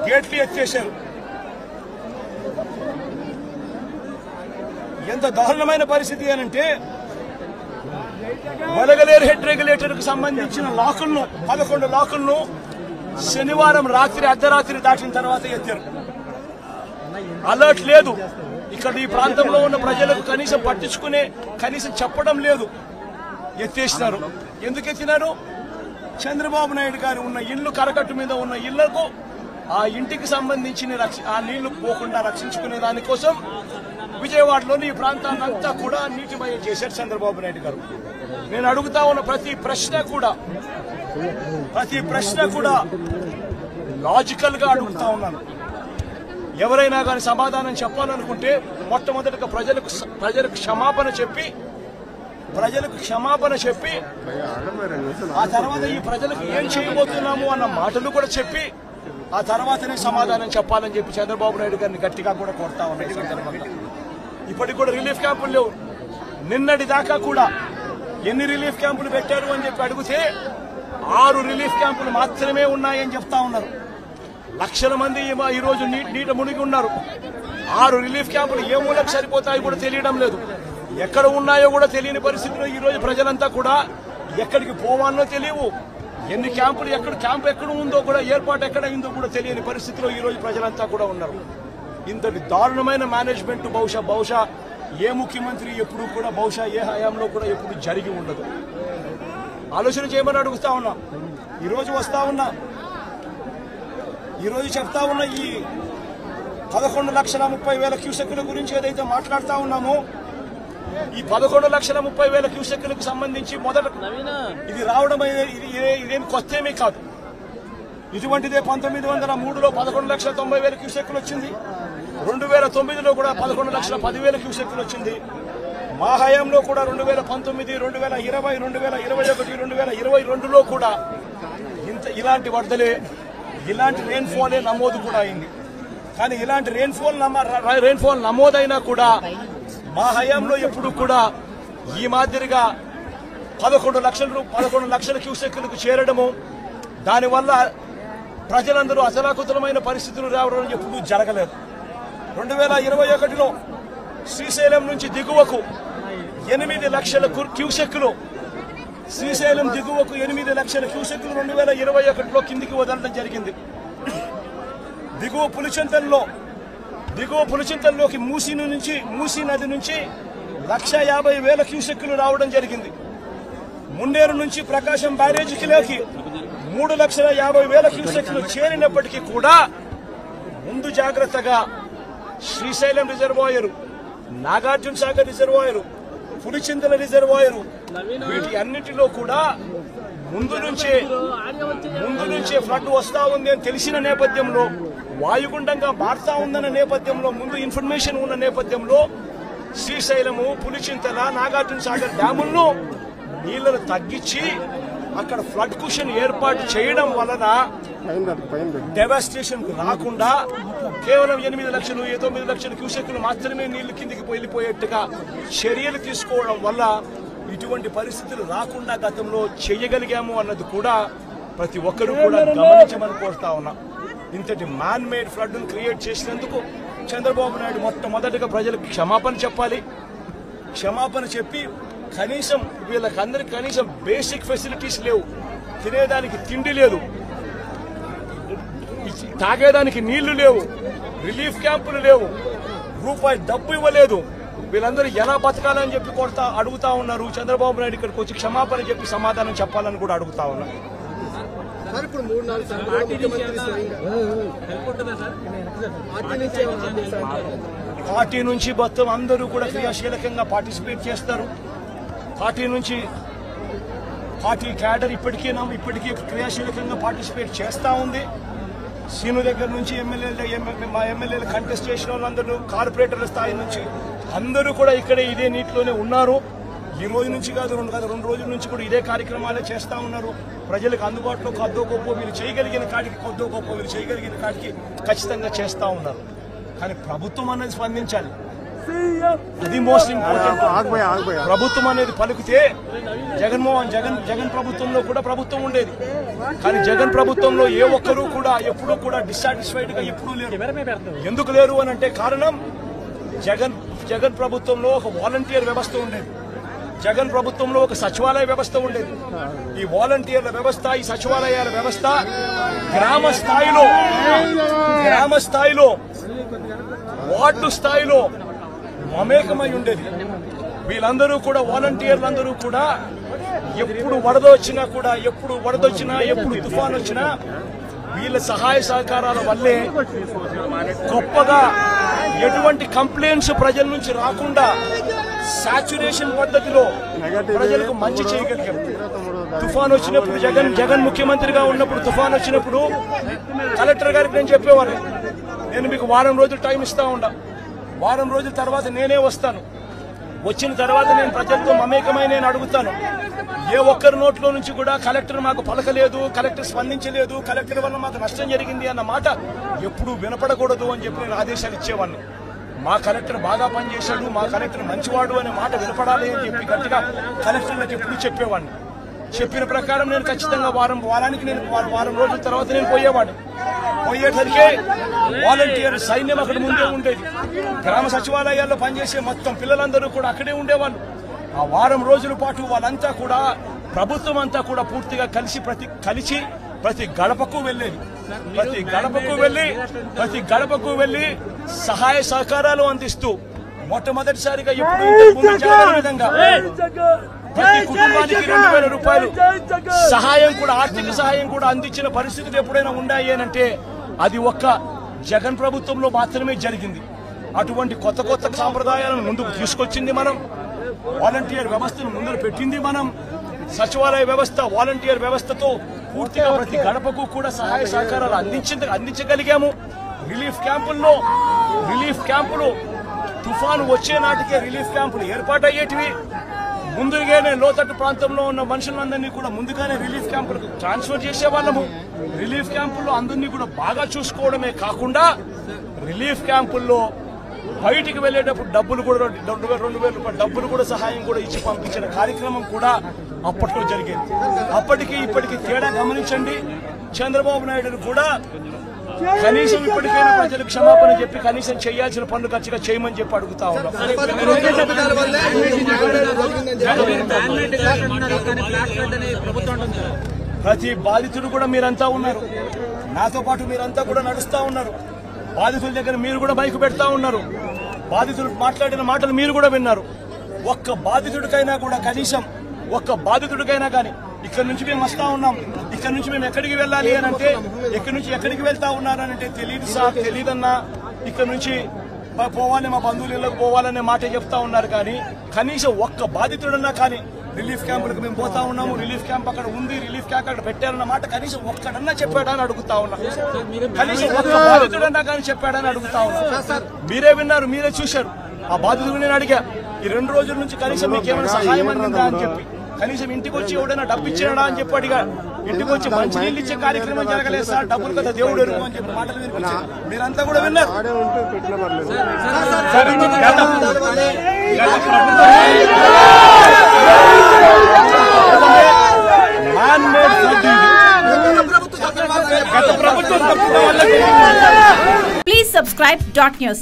గేట్లు ఎత్తేశారు. ఎంత దారుణమైన పరిస్థితి అనంటే వలగలేరు హెడ్ రెగ్యులేటర్ కు సంబంధించిన లాకులను 11 లాకులను శనివారం రాత్రి అర్ధరాత్రి దాటిన తర్వాత ఎత్తారు. అలర్ట్ లేదు. ఇక్కడ ఈ ప్రాంతంలో ఉన్న ప్రజలకు కనీసం పట్టించుకునే కనీసం చెప్పడం లేదు. ఎత్తేసినారు. ఎందుకు ఎత్తినారు? చంద్రబాబు నాయుడు గారు ఉన్న ఇల్లు కరకట్టు మీద ఉన్న ఇళ్లకు ఆ ఇంటికి సంబంధించిన ఆ నీళ్లు పోకుండా రక్షించుకునే దానికోసం విజయవాడలోని ఈ ప్రాంతాన్నంతా కూడా నీటిమయం చేశారు చంద్రబాబు నాయుడు గారు. నేను అడుగుతా ఉన్న ప్రతి ప్రశ్న కూడా లాజికల్ గా అడుగుతా ఉన్నాను. ఎవరైనా కానీ సమాధానం చెప్పాలనుకుంటే మొట్టమొదటిగా ప్రజలకు క్షమాపణ చెప్పి ఆ తర్వాత ఈ ప్రజలకు ఏం చేయబోతున్నాము అన్న మాటలు కూడా చెప్పి ఆ తర్వాతనే సమాధానం చెప్పాలని చెప్పి చంద్రబాబు నాయుడు గారిని గట్టిగా కూడా కొడతా ఉన్నాయి. ఇప్పటికి కూడా రిలీఫ్ క్యాంపులు లేవు. నిన్నటి దాకా కూడా ఎన్ని రిలీఫ్ క్యాంపులు పెట్టారు అని చెప్పి అడిగితే 6 రిలీఫ్ క్యాంపులు మాత్రమే ఉన్నాయని చెప్తా ఉన్నారు. లక్షల మంది ఈ రోజు నీట మునిగి ఉన్నారు. 6 రిలీఫ్ క్యాంపులు ఏ మూలకు సరిపోతాయో కూడా తెలియడం లేదు. ఎక్కడ ఉన్నాయో కూడా తెలియని పరిస్థితిలో ఈ రోజు ప్రజలంతా కూడా ఎక్కడికి పోవాలో తెలియవు. ఎన్ని క్యాంపులు క్యాంప్ ఎక్కడ ఉందో కూడా ఏర్పాటు ఎక్కడ అయిందో కూడా తెలియని పరిస్థితిలో ఈ రోజు ప్రజలంతా కూడా ఉన్నారు. ఇంతటి దారుణమైన మేనేజ్మెంట్ బహుశా ఏ ముఖ్యమంత్రి ఎప్పుడు కూడా ఏ హయాంలో కూడా ఎప్పుడు జరిగి ఉండదు. ఆలోచన చేయమని అడుగుతా ఉన్నా. ఈరోజు చెప్తా ఉన్నా ఈ 11,30,000 క్యూసెక్కుల గురించి ఏదైతే మాట్లాడుతా ఉన్నామో ఈ 11,30,000 క్యూసెక్కులకు సంబంధించి మొదట ఇది రావడం ఇదేమి కొత్తేమీ కాదు. ఇటువంటిదే 1903లో 11,90,000 క్యూసెక్కులు వచ్చింది. 2009లో కూడా 11,10,000 క్యూసెక్కులు వచ్చింది. మా హయాంలో కూడా 2019, 2020, 2021, 2022లో కూడా ఇలాంటి వరదలే ఇలాంటి రెయిన్ఫాలే నమోదు కూడా అయింది. కానీ ఇలాంటి రెయిన్ఫాల్ నమోదైనా కూడా మా హయాంలో ఎప్పుడు కూడా ఈ మాదిరిగా 11 లక్షల క్యూసెక్కులకు చేరడము దానివల్ల ప్రజలందరూ అసలాకుతలమైన పరిస్థితులు రావడం ఎప్పుడూ జరగలేదు. 2021లో శ్రీశైలం నుంచి దిగువకు 8 లక్షల క్యూసెక్కులు శ్రీశైలం దిగువకు 8 లక్షల క్యూసెక్కులు 2021లో కిందికి వదలడం జరిగింది. దిగువ పులిచింతల్లోకి మూసీ నది నుంచి 1,50,000 క్యూసెక్కులు రావడం జరిగింది. మున్నేరు నుంచి ప్రకాశం బ్యారేజీకి 3,50,000 క్యూసెక్కులు చేరినప్పటికీ కూడా ముందు జాగ్రత్తగా Srisailam reservoir, Nagarjuna Sagar reservoir, Pulichintala reservoir వీటి అన్నిటిలో కూడా ముందు నుంచే ఫ్లడ్ వస్తా ఉంది అని తెలిసిన నేపథ్యంలో, వాయుగుండంగా మారుతా ఉందన్న నేపథ్యంలో, ముందు ఇన్ఫర్మేషన్ ఉన్న నేపథ్యంలో శ్రీశైలము, పులిచింతల, నాగార్జున సాగర్ డ్యాములను నీళ్లను తగ్గించి అక్కడ ఫ్లడ్ కుషన్ ఏర్పాటు చేయడం వలన డెవాస్టేషన్ రాకుండా కేవలం 8 లక్షలు 9 లక్షల క్యూసెక్కులు మాత్రమే నీళ్లు కిందికి వెళ్ళిపోయేట్టుగా చర్యలు తీసుకోవడం వల్ల ఇటువంటి పరిస్థితులు రాకుండా గతంలో చేయగలిగాము అన్నది కూడా ప్రతి ఒక్కరూ కూడా గమనించమని కోరుతా ఉన్నా. ఇంతటి మ్యాన్ మేడ్ ఫ్లడ్ ను క్రియేట్ చేసినందుకు చంద్రబాబు నాయుడు మొట్టమొదటిగా ప్రజలకు క్షమాపణ చెప్పాలి. క్షమాపణ చెప్పి కనీసం వీళ్ళకందరికి కనీసం బేసిక్ ఫెసిలిటీస్ లేవు. తినేదానికి తిండి లేదు, తాగేదానికి నీళ్లు లేవు, రిలీఫ్ క్యాంపులు లేవు, రూపాయి డబ్బు ఇవ్వలేదు. వీళ్ళందరూ ఎలా బతకాలని చెప్పి అడుగుతా ఉన్నారు. చంద్రబాబు నాయుడు ఇక్కడికి వచ్చి క్షమాపణ చెప్పి సమాధానం చెప్పాలని కూడా అడుగుతా ఉన్నారు. పార్టీ నుంచి మొత్తం అందరూ కూడా క్రియాశీలకంగా పార్టిసిపేట్ చేస్తారు. పార్టీ క్యాడర్ ఇప్పటికీ క్రియాశీలకంగా పార్టిసిపేట్ చేస్తూ ఉంది. సీను దగ్గర నుంచి మా ఎమ్మెల్యేలు కంటెస్ట్ చేసిన వాళ్ళందరూ, కార్పొరేటర్ల స్థాయి నుంచి అందరూ కూడా ఇదే నీటిలోనే ఉన్నారు. ఈ రోజు నుంచి కాదు 2 రోజుల నుంచి కూడా ఇదే కార్యక్రమాలే చేస్తూ ఉన్నారు. ప్రజలకు అందుబాటులో కొద్దో గొప్ప వీళ్ళు చేయగలిగిన కాడికి ఖచ్చితంగా చేస్తూ ఉన్నారు. కానీ ప్రభుత్వం అనేది స్పందించాలి. అది మోస్ట్ ఇంపార్టెంట్. ప్రభుత్వం అనేది పలికితే జగన్ ప్రభుత్వంలో కూడా ప్రభుత్వం ఉండేది, కానీ జగన్ ప్రభుత్వంలో ఏ ఒక్కరూ కూడా ఎప్పుడూ కూడా డిస్సాటిస్ఫైడ్ గా ఎప్పుడూ లేరు. ఎందుకు లేరు అని అంటే కారణం జగన్ ప్రభుత్వంలో ఒక వాలంటీర్ వ్యవస్థ ఉండేది, జగన్ ప్రభుత్వంలో ఒక సచివాలయ వ్యవస్థ ఉండేది. ఈ వాలంటీర్ల వ్యవస్థ, ఈ సచివాలయాల వ్యవస్థ గ్రామ స్థాయిలో వార్డు స్థాయిలో మమేకమై ఉండేది. వీళ్ళందరూ కూడా వాలంటీర్లందరూ కూడా ఎప్పుడు వరద వచ్చినా ఎప్పుడు తుఫాన్ వచ్చినా వీళ్ళ సహాయ సహకారాల వల్లే గొప్పగా ఎటువంటి కంప్లైంట్స్ ప్రజల నుంచి రాకుండా సాచురేషన్ పద్ధతిలో ప్రజలకు మంచి చేయగలిగాం. తుఫాన్ వచ్చినప్పుడు జగన్ ముఖ్యమంత్రిగా ఉన్నప్పుడు తుఫాన్ వచ్చినప్పుడు కలెక్టర్ గారికి నేను చెప్పేవారు, నేను మీకు వారం రోజులు టైం ఇస్తా ఉండా, వారం రోజుల తర్వాత నేనే వస్తాను, వచ్చిన తర్వాత నేను ప్రజలతో మమేకమై నేను అడుగుతాను. ఏ ఒక్కరి నోట్లో నుంచి కూడా కలెక్టర్ మాకు పలకలేదు, కలెక్టర్ స్పందించలేదు, కలెక్టర్ వల్ల మాకు నష్టం జరిగింది అన్న మాట ఎప్పుడూ వినపడకూడదు అని చెప్పి నేను ఆదేశాలు ఇచ్చేవాడిని. మా కలెక్టర్ బాగా పనిచేశాడు, మా కలెక్టర్ మంచివాడు అనే మాట వినపడాలి అని చెప్పి గట్టిగా కలెక్టర్లకు ఎప్పుడు చెప్పేవాడిని. చెప్పిన ప్రకారం నేను ఖచ్చితంగా వారం రోజుల తర్వాత నేను పోయేసరికి వాలంటీర్ సైన్యం అక్కడ ముందే ఉండేది. గ్రామ సచివాలయాల్లో పనిచేసే మొత్తం పిల్లలందరూ కూడా అక్కడే ఉండేవాళ్ళు. ఆ వారం రోజుల పాటు వాళ్ళంతా కూడా ప్రభుత్వం అంతా కూడా పూర్తిగా కలిసి ప్రతి గడపకు వెళ్ళేది. ప్రతి గడపకు వెళ్లి సహాయ సహకారాలు అందిస్తూ మొట్టమొదటిసారిగా ఎప్పుడు విధంగా ప్రతి కుటుంబానికి 2000 రూపాయలు సహాయం కూడా, ఆర్థిక సహాయం కూడా అందించిన పరిస్థితులు ఎప్పుడైనా ఉన్నాయి అంటే అది ఒక్క జగన్ ప్రభుత్వంలో మాత్రమే జరిగింది. అటువంటి కొత్త సాంప్రదాయాలను ముందుకు తీసుకొచ్చింది మనం, వాలంటీర్ వ్యవస్థను ముందు పెట్టింది మనం. సచివాలయ వ్యవస్థ వాలంటీర్ వ్యవస్థతో పూర్తిగా ప్రతి గడపకు కూడా సహాయ సహకారాలు అందించగలిగాము. రిలీఫ్ క్యాంపులు తుఫాను వచ్చే నాటికే రిలీఫ్ క్యాంపులు ఏర్పాటయ్యేటివి. ముందుగానే లోతట్టు ప్రాంతంలో ఉన్న మనుషులందరినీ కూడా ముందుగానే రిలీఫ్ క్యాంపులకు ట్రాన్స్ఫర్ చేసేవాళ్ళము. రిలీఫ్ క్యాంపుల్లో అందరినీ కూడా బాగా చూసుకోవడమే కాకుండా రిలీఫ్ క్యాంపుల్లో బయటికి వెళ్లేటప్పుడు డబ్బులు కూడా 2,000 రూపాయలు డబ్బులు కూడా సహాయం కూడా ఇచ్చి పంపించిన కార్యక్రమం కూడా అప్పట్లో జరిగేది. అప్పటికి ఇప్పటికి తేడా గమనించండి. చంద్రబాబు నాయుడు కూడా కనీసం ఇప్పటికైనా ప్రజలకు క్షమాపణ చెప్పి కనీసం చేయాల్సిన పనులు ఖచ్చితంగా చేయమని చెప్పి అడుగుతా ఉన్నాం. ప్రతి బాధితుడు కూడా మీరంతా ఉన్నారు, నాతో పాటు మీరంతా కూడా నడుస్తా ఉన్నారు. బాధితుల దగ్గర మీరు కూడా బైక్ పెడతా ఉన్నారు, బాధితులు మాట్లాడిన మాటలు మీరు కూడా విన్నారు. ఒక్క బాధితుడికైనా కూడా కనీసం ఒక్క బాధితుడికైనా కానీ ఇక్కడ నుంచి మేము వస్తా ఉన్నాం, ఇక్కడ నుంచి మేము ఎక్కడికి వెళ్ళాలి అని అంటే ఎక్కడి నుంచి ఎక్కడికి వెళ్తా ఉన్నారనంటే తెలియదు సార్, తెలియదన్నా, ఇక్కడ నుంచి పోవాలి మా బంధువుల ఇళ్ళకు పోవాలనే మాట చెప్తా ఉన్నారు. కానీ కనీసం ఒక్క బాధితుడన్నా కానీ రిలీఫ్ క్యాంపులకు మేము పోతా ఉన్నాము, రిలీఫ్ క్యాంప్ అక్కడ ఉంది, రిలీఫ్ క్యాంప్ అక్కడ పెట్టారన్న మాట కనీసం ఒక్కడన్నా చెప్పాడని అడుగుతా ఉన్నా. కనీసం ఒక్క బాధితుడన్నా కానీ చెప్పాడని అడుగుతా ఉన్నా. మీరే విన్నారు, మీరే చూశారు. ఆ బాధితుడు నేను అడిగా, ఈ 2 రోజుల నుంచి కనీసం మీకేమైనా సహాయం అందిందా అని చెప్పి. కనీసం ఇంటికి వచ్చి ఎవడైనా డబ్బు ఇచ్చాడా అని చెప్పి అడిగా. ఇంటికి వచ్చి మంచి నీళ్ళు ఇచ్చే కార్యక్రమం జరగలేదు సార్, డబ్బులు కదా దేవుడు ఎరుగు అని చెప్పి మాటలు వినిపించారు. మీరంతా కూడా విన్నారు. Please subscribe .news.